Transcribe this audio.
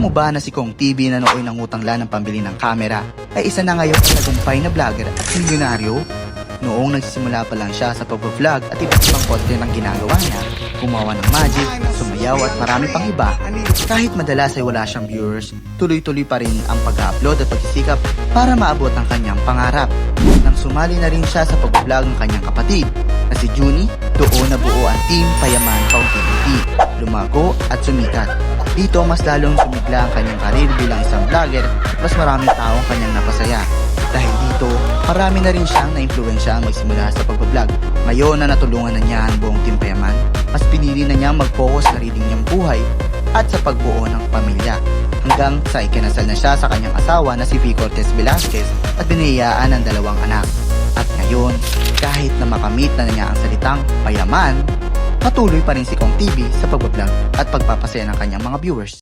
Alam mo ba na si Kong TV na nooy nangutang lang ng pambili ng kamera ay isa na ngayon ang tagumpay na vlogger at milyonaryo? Noong nagsisimula pa lang siya sa pag-vlog at iba't ibang content ang ginagawa niya, gumawa ng magic, sumayaw at marami pang iba. Kahit madalas ay wala siyang viewers, tuloy-tuloy pa rin ang pag-upload at pagsisikap para maabot ang kanyang pangarap. Nang sumali na rin siya sa pag-vlog ng kanyang kapatid na si Junie, doon nabuo ang Team Payaman Kong TV. Lumago at sumikat. Dito mas lalong sumigla ang kanyang karir bilang isang vlogger at mas maraming taong kanyang napasaya. Dahil dito, marami na rin siyang na-influensya ang magsimula sa pag-vlog. Ngayon na natulungan na niya ang buong Team Payaman, mas pinili na niya mag-focus sa sarili niyang buhay at sa pagbuo ng pamilya. Hanggang sa ikinasal na siya sa kanyang asawa na si V. Cortez Velasquez at biniyayaan ng 2 anak. At ngayon, kahit na makamit na niya ang salitang payaman, patuloy pa rin si Kong TV sa pag-vlog at pagpapasaya ng kanyang mga viewers.